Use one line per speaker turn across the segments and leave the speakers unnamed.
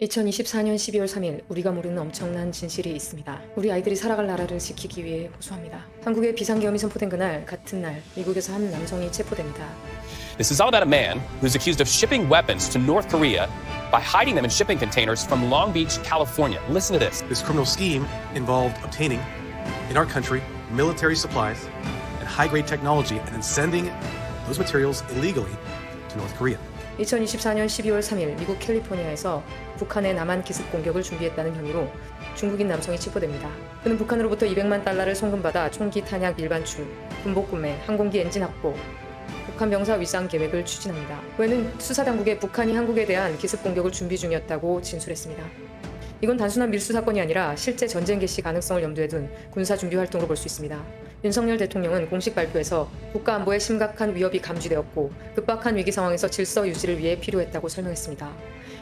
2024년 12월 3일 우리가 모르는 엄청난 진실이 있습니다. 우리 아이들이 살아갈 나라를 지키기 위해 호소합니다. 한국에 비상계엄이 선포된 그날 같은 날 미국에서 한 남성이 체포됩니다.
This is all about a man who's accused of shipping weapons to North Korea by hiding them in shipping containers from Long Beach, California. Listen to this.
This criminal scheme involved obtaining, in our country, military supplies and high-grade technology and then sending those materials illegally to North Korea.
2024년 12월 3일 미국 캘리포니아에서 북한의 남한 기습 공격을 준비했다는 혐의로 중국인 남성이 체포됩니다. 그는 북한으로부터 200만 달러를 송금받아 총기 탄약 일반출, 군복 구매, 항공기 엔진 확보, 북한 병사 위상 계획을 추진합니다. 왜는 수사당국에 북한이 한국에 대한 기습 공격을 준비 중이었다고 진술했습니다. 이건 단순한 밀수 사건이 아니라 실제 전쟁 개시 가능성을 염두에 둔 군사 준비 활동으로 볼 수 있습니다. 윤석열 대통령은 공식 발표에서 국가 안보에 심각한 위협이 감지되었고 급박한 위기 상황에서 질서 유지를 위해 필요했다고 설명했습니다.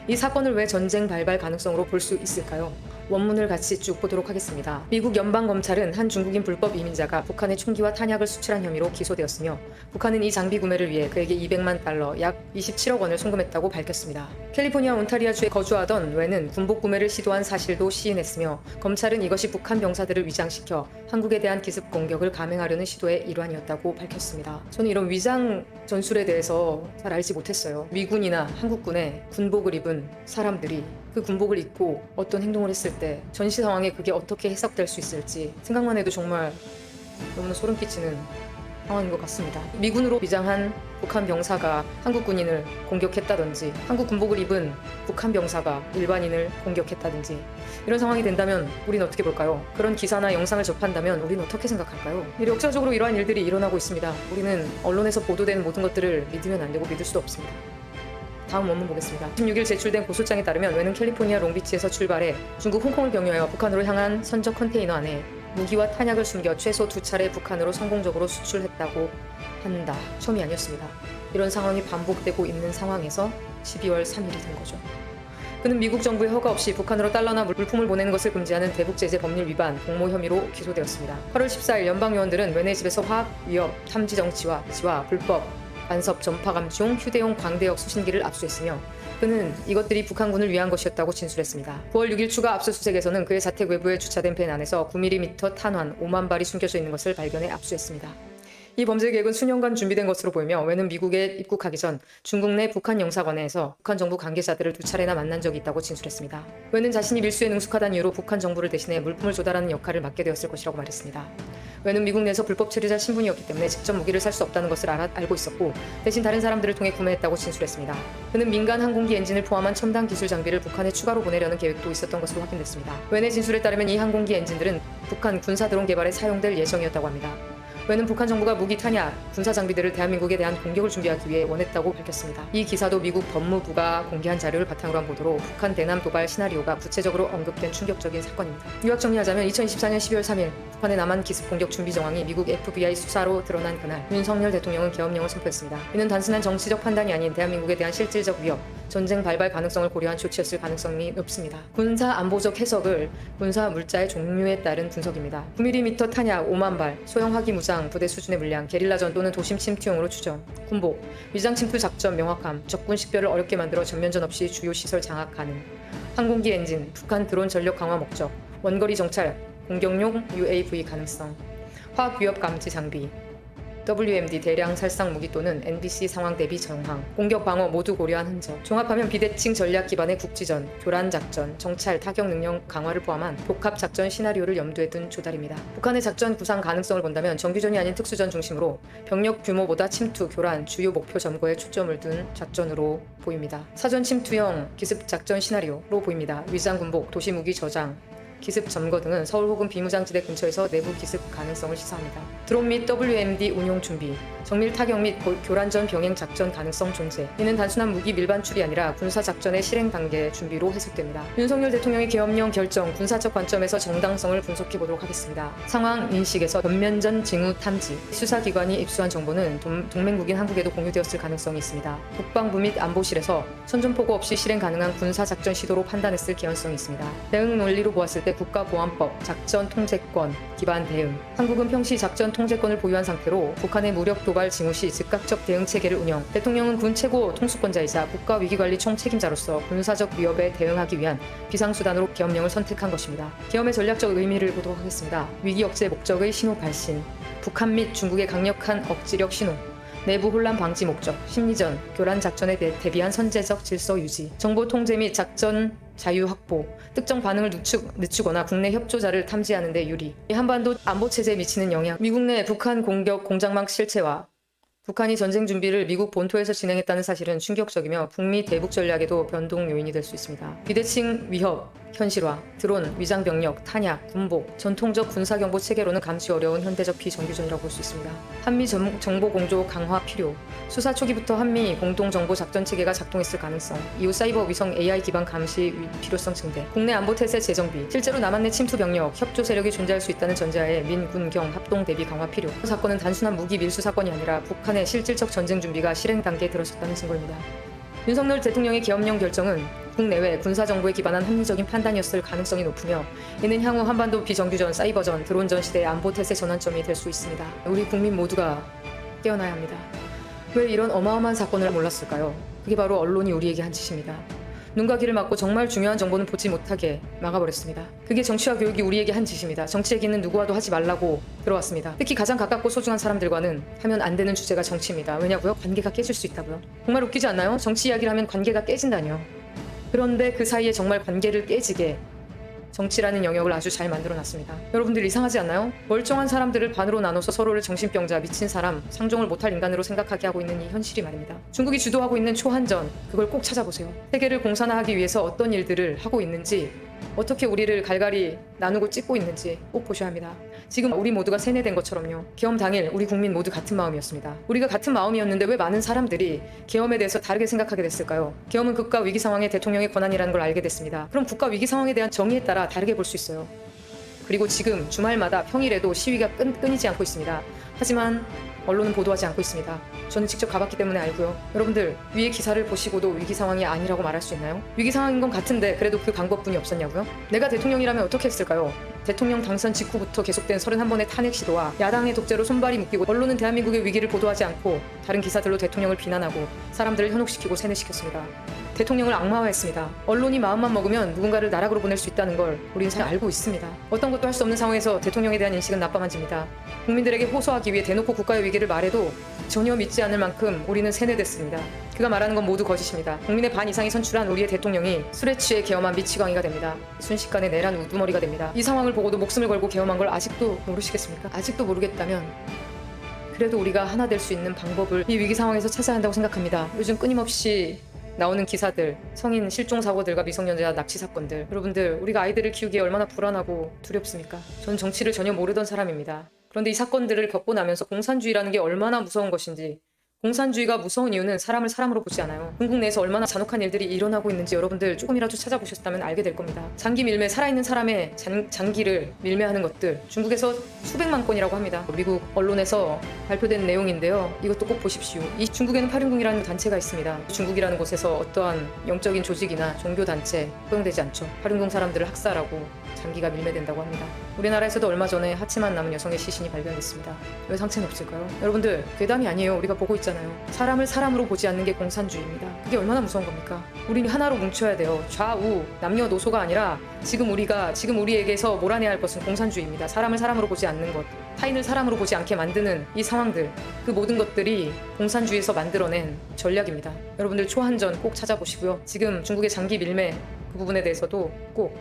이 사건을 왜 전쟁 발발 가능성으로 볼 수 있을까요? 원문을 같이 쭉 보도록 하겠습니다. 미국 연방검찰은 한 중국인 불법 이민자가 북한에 총기와 탄약을 수출한 혐의로 기소되었으며 북한은 이 장비 구매를 위해 그에게 200만 달러, 약 27억 원을 송금했다고 밝혔습니다. 캘리포니아 온타리아주에 거주하던 웨는 군복 구매를 시도한 사실도 시인했으며 검찰은 이것이 북한 병사들을 위장시켜 한국에 대한 기습 공격을 감행하려는 시도의 일환이었다고 밝혔습니다. 저는 이런 위장 전술에 대해서 잘 알지 못했어요. 미군이나 한국군의 군복을 입은 사람들이 그 군복을 입고 어떤 행동을 했을 때 전시 상황에 그게 어떻게 해석될 수 있을지 생각만 해도 정말 너무나 소름 끼치는 상황인 것 같습니다. 미군으로 위장한 북한 병사가 한국 군인을 공격했다든지 한국 군복을 입은 북한 병사가 일반인을 공격했다든지 이런 상황이 된다면 우리는 어떻게 볼까요? 그런 기사나 영상을 접한다면 우리는 어떻게 생각할까요? 역사적으로 이러한 일들이 일어나고 있습니다. 우리는 언론에서 보도되는 모든 것들을 믿으면 안 되고 믿을 수도 없습니다. 다음 원문 보겠습니다. 16일 제출된 고소장에 따르면 웨는 캘리포니아 롱비치에서 출발해 중국 홍콩을 경유하여 북한으로 향한 선적 컨테이너 안에 무기와 탄약을 숨겨 최소 2차례 북한으로 성공적으로 수출했다고 한다. 처음이 아니었습니다. 이런 상황이 반복되고 있는 상황에서 12월 3일이 된 거죠. 그는 미국 정부의 허가 없이 북한으로 달러나 물품을 보내는 것을 금지하는 대북제재 법률 위반, 공모 혐의로 기소되었습니다. 8월 14일 연방요원들은 웨네 집에서 화학, 위협, 탐지 정치와 지화, 불법, 간섭, 전파 감지용, 휴대용 광대역 수신기를 압수했으며 그는 이것들이 북한군을 위한 것이었다고 진술했습니다. 9월 6일 추가 압수수색에서는 그의 자택 외부에 주차된 밴 안에서 9mm 탄환 5만 발이 숨겨져 있는 것을 발견해 압수했습니다. 이 범죄 계획은 수년간 준비된 것으로 보이며 웨는 미국에 입국하기 전 중국 내 북한 영사관에서 북한 정부 관계자들을 2차례나 만난 적이 있다고 진술했습니다. 웨는 자신이 밀수에 능숙하다는 이유로 북한 정부를 대신해 물품을 조달하는 역할을 맡게 되었을 것이라고 말했습니다. 웨는 미국 내에서 불법 체류자 신분이었기 때문에 직접 무기를 살 수 없다는 것을 알고 있었고 대신 다른 사람들을 통해 구매했다고 진술했습니다. 그는 민간 항공기 엔진을 포함한 첨단 기술 장비를 북한에 추가로 보내려는 계획도 있었던 것으로 확인됐습니다. 웨의 진술에 따르면 이 항공기 엔진들은 북한 군사 드론 개발에 사용될 예정이었다고 합니다. 웨는 북한 정부가 무기 탄약, 군사 장비들을 대한민국에 대한 공격을 준비하기 위해 원했다고 밝혔습니다. 이 기사도 미국 법무부가 공개한 자료를 바탕으로 한 보도로 북한 대남 도발 시나리오가 구체적으로 언급된 충격적인 사건입니다. 요약 정리하자면 2024년 12월 3일 북한의 남한 기습 공격 준비 정황이 미국 FBI 수사로 드러난 그날 윤석열 대통령은 계엄령을 선포했습니다. 이는 단순한 정치적 판단이 아닌 대한민국에 대한 실질적 위협, 전쟁 발발 가능성을 고려한 조치였을 가능성이 높습니다. 군사 안보적 해석을 군사 물자의 종류에 따른 분석입니다. 9mm 탄약 5만 발, 소형 화기 무장 부대 수준의 물량, 게릴라전 또는 도심 침투용으로 추정, 군복, 위장 침투 작전 명확함, 적군 식별을 어렵게 만들어 전면전 없이 주요 시설 장악 가능, 항공기 엔진, 북한 드론 전력 강화 목적, 원거리 정찰, 공격용 UAV 가능성, 화학 위협 감지 장비, WMD 대량 살상 무기 또는 NBC 상황 대비 정황, 공격 방어 모두 고려한 흔적. 종합하면 비대칭 전략 기반의 국지전, 교란 작전, 정찰, 타격 능력 강화를 포함한 복합 작전 시나리오를 염두에 둔 조달입니다. 북한의 작전 구상 가능성을 본다면 정규전이 아닌 특수전 중심으로 병력 규모보다 침투, 교란, 주요 목표 점거에 초점을 둔 작전으로 보입니다. 사전 침투형 기습 작전 시나리오로 보입니다. 위장 군복, 도시 무기 저장, 기습 점거 등은 서울 혹은 비무장지대 근처에서 내부 기습 가능성을 시사합니다. 드론 및 WMD 운용 준비, 정밀 타격 및 교란전 병행 작전 가능성 존재. 이는 단순한 무기 밀반출이 아니라 군사 작전의 실행 단계 준비로 해석됩니다. 윤석열 대통령의 계엄령 결정, 군사적 관점에서 정당성을 분석해 보도록 하겠습니다. 상황 인식에서 전면전 징후 탐지, 수사기관이 입수한 정보는 동맹국인 한국에도 공유되었을 가능성이 있습니다. 국방부 및 안보실에서 선전포고 없이 실행 가능한 군사 작전 시도로 판단했을 개연성이 있습니다. 대응 논리로 보았을 때 절대 국가보안법, 작전통제권 기반 대응. 한국은 평시 작전통제권을 보유한 상태로 북한의 무력 도발 징후 시 즉각적 대응 체계를 운영. 대통령은 군 최고 통수권자이자 국가위기관리 총책임자로서 군사적 위협에 대응하기 위한 비상수단으로 계엄령을 선택한 것입니다. 계엄의 전략적 의미를 보도록 하겠습니다. 위기 억제 목적의 신호 발신, 북한 및 중국의 강력한 억지력 신호, 내부 혼란 방지 목적, 심리전, 교란 작전에 대비한 선제적 질서 유지, 정보 통제 및 작전 자유 확보, 특정 반응을 늦추거나 국내 협조자를 탐지하는 데 유리. 한반도 안보 체제에 미치는 영향, 미국 내 북한 공격 공작망 실체와 북한이 전쟁 준비를 미국 본토에서 진행했다는 사실은 충격적이며 북미 대북 전략에도 변동 요인이 될 수 있습니다. 비대칭 위협 현실화, 드론, 위장 병력, 탄약, 군복, 전통적 군사경보 체계로는 감시 어려운 현대적 비정규전이라고 볼 수 있습니다. 한미 정보 공조 강화 필요, 수사 초기부터 한미 공동 정보 작전 체계가 작동했을 가능성, 이후 사이버 위성 AI 기반 감시 필요성 증대, 국내 안보 태세 재정비, 실제로 남한 내 침투 병력, 협조 세력이 존재할 수 있다는 전제하에 민군경 합동 대비 강화 필요. 이 사건은 단순한 무기 밀수 사건이 아니라 북한의 실질적 전쟁 준비가 실행 단계에 들어섰다는 증거입니다. 윤석열 대통령의 계엄령 결정은 국내외 군사정보에 기반한 합리적인 판단이었을 가능성이 높으며 이는 향후 한반도 비정규전, 사이버전, 드론전 시대의 안보 태세 전환점이 될 수 있습니다. 우리 국민 모두가 깨어나야 합니다. 왜 이런 어마어마한 사건을 몰랐을까요? 그게 바로 언론이 우리에게 한 짓입니다. 눈과 귀를 막고 정말 중요한 정보는 보지 못하게 막아버렸습니다. 그게 정치와 교육이 우리에게 한 짓입니다. 정치 얘기는 누구와도 하지 말라고 들어왔습니다. 특히 가장 가깝고 소중한 사람들과는 하면 안 되는 주제가 정치입니다. 왜냐고요? 관계가 깨질 수 있다고요. 정말 웃기지 않나요? 정치 이야기를 하면 관계가 깨진다니요. 그런데 그 사이에 정말 관계를 깨지게 정치라는 영역을 아주 잘 만들어놨습니다. 여러분들 이상하지 않나요? 멀쩡한 사람들을 반으로 나눠서 서로를 정신병자, 미친 사람, 상종을 못할 인간으로 생각하게 하고 있는 이 현실이 말입니다. 중국이 주도하고 있는 초한전, 그걸 꼭 찾아보세요. 세계를 공산화하기 위해서 어떤 일들을 하고 있는지, 어떻게 우리를 갈갈이 나누고 찢고 있는지 꼭 보셔야 합니다. 지금 우리 모두가 세뇌된 것처럼요. 계엄 당일 우리 국민 모두 같은 마음이었습니다. 우리가 같은 마음이었는데 왜 많은 사람들이 계엄에 대해서 다르게 생각하게 됐을까요? 계엄은 국가 위기 상황의 대통령의 권한이라는 걸 알게 됐습니다. 그럼 국가 위기 상황에 대한 정의에 따라 다르게 볼 수 있어요. 그리고 지금 주말마다 평일에도 시위가 끊이지 않고 있습니다. 하지만 언론은 보도하지 않고 있습니다. 저는 직접 가봤기 때문에 알고요. 여러분들 위의 기사를 보시고도 위기 상황이 아니라고 말할 수 있나요? 위기 상황인 건 같은데 그래도 그 방법뿐이 없었냐고요? 내가 대통령이라면 어떻게 했을까요? 대통령 당선 직후부터 계속된 31번의 탄핵 시도와 야당의 독재로 손발이 묶이고 언론은 대한민국의 위기를 보도하지 않고 다른 기사들로 대통령을 비난하고 사람들을 현혹시키고 세뇌시켰습니다. 대통령을 악마화했습니다. 언론이 마음만 먹으면 누군가를 나락으로 보낼 수 있다는 걸 우리는 잘 알고 있습니다. 어떤 것도 할 수 없는 상황에서 대통령에 대한 인식은 나빠만집니다. 국민들에게 호소하기 위해 대놓고 국가의 위기를 말해도 전혀 믿지 않을 만큼 우리는 세뇌됐습니다. 그가 말하는 건 모두 거짓입니다. 국민의 반 이상이 선출한 우리의 대통령이 술에 취해 계엄한 미치광이가 됩니다. 순식간에 내란 우두머리가 됩니다. 이 상황을 보고도 목숨을 걸고 계엄한 걸 아직도 모르시겠습니까? 아직도 모르겠다면 그래도 우리가 하나 될 수 있는 방법을 이 위기 상황에서 찾아야 한다고 생각합니다. 요즘 끊임없이 나오는 기사들, 성인 실종 사고들과 미성년자 납치 사건들, 여러분들 우리가 아이들을 키우기에 얼마나 불안하고 두렵습니까? 저는 정치를 전혀 모르던 사람입니다. 그런데 이 사건들을 겪고 나면서 공산주의라는 게 얼마나 무서운 것인지, 공산주의가 무서운 이유는 사람을 사람으로 보지 않아요. 중국 내에서 얼마나 잔혹한 일들이 일어나고 있는지 여러분들 조금이라도 찾아보셨다면 알게 될 겁니다. 장기 밀매, 살아있는 사람의 장기를 밀매하는 것들, 중국에서 수백만 건이라고 합니다. 미국 언론에서 발표된 내용인데요. 이것도 꼭 보십시오. 이 중국에는 8인궁이라는 단체가 있습니다. 중국이라는 곳에서 어떠한 영적인 조직이나 종교단체 허용되지 않죠. 8인궁 사람들을 학살하고 장기가 밀매된다고 합니다. 우리나라에서도 얼마 전에 하체만 남은 여성의 시신이 발견됐습니다. 왜 상체는 없을까요? 여러분들 괴담이 아니에요. 우리가 보고 있잖아요. 사람을 사람으로 보지 않는 게 공산주의입니다. 그게 얼마나 무서운 겁니까? 우리는 하나로 뭉쳐야 돼요. 좌우 남녀노소가 아니라 지금 우리에게서 몰아내야 할 것은 공산주의입니다. 사람을 사람으로 보지 않는 것, 타인을 사람으로 보지 않게 만드는 이 상황들, 그 모든 것들이 공산주의에서 만들어낸 전략입니다. 여러분들 초한전 꼭 찾아보시고요. 지금 중국의 장기 밀매 그 부분에 대해서도 꼭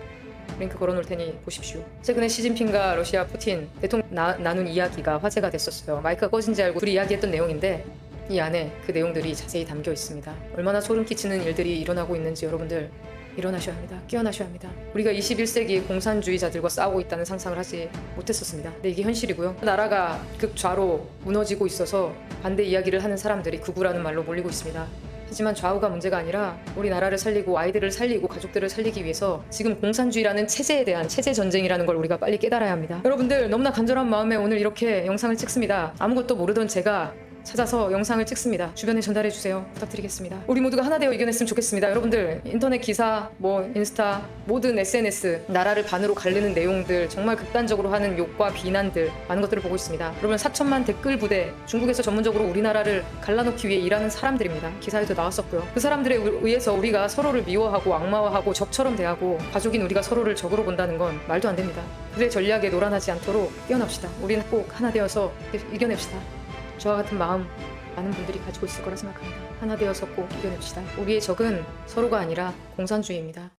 링크 걸어놓을 테니 보십시오. 최근에 시진핑과 러시아 푸틴 대통령 나눈 이야기가 화제가 됐었어요. 마이크가 꺼진지 알고 둘이 이야기했던 내용인데 이 안에 그 내용들이 자세히 담겨 있습니다. 얼마나 소름 끼치는 일들이 일어나고 있는지 여러분들 일어나셔야 합니다. 깨어나셔야 합니다. 우리가 21세기의 공산주의자들과 싸우고 있다는 상상을 하지 못했었습니다. 근데 이게 현실이고요. 나라가 극좌로 무너지고 있어서 반대 이야기를 하는 사람들이 극우라는 말로 몰리고 있습니다. 하지만 좌우가 문제가 아니라 우리나라를 살리고 아이들을 살리고 가족들을 살리기 위해서 지금 공산주의라는 체제에 대한 체제 전쟁이라는 걸 우리가 빨리 깨달아야 합니다. 여러분들 너무나 간절한 마음에 오늘 이렇게 영상을 찍습니다. 아무것도 모르던 제가 찾아서 영상을 찍습니다. 주변에 전달해 주세요. 부탁드리겠습니다. 우리 모두가 하나 되어 이겨냈으면 좋겠습니다. 여러분들 인터넷 기사, 인스타, 모든 SNS 나라를 반으로 갈르는 내용들, 정말 극단적으로 하는 욕과 비난들 많은 것들을 보고 있습니다. 여러분 4천만 댓글 부대, 중국에서 전문적으로 우리나라를 갈라놓기 위해 일하는 사람들입니다. 기사에도 나왔었고요. 그 사람들에 의해서 우리가 서로를 미워하고 악마화하고 적처럼 대하고 가족인 우리가 서로를 적으로 본다는 건 말도 안 됩니다. 그들의 전략에 노란하지 않도록 뛰어납시다. 우리는 꼭 하나 되어서 이겨냅시다. 저와 같은 마음 많은 분들이 가지고 있을 거라 생각합니다. 하나 되어서 꼭 이겨냅시다. 우리의 적은 서로가 아니라 공산주의입니다.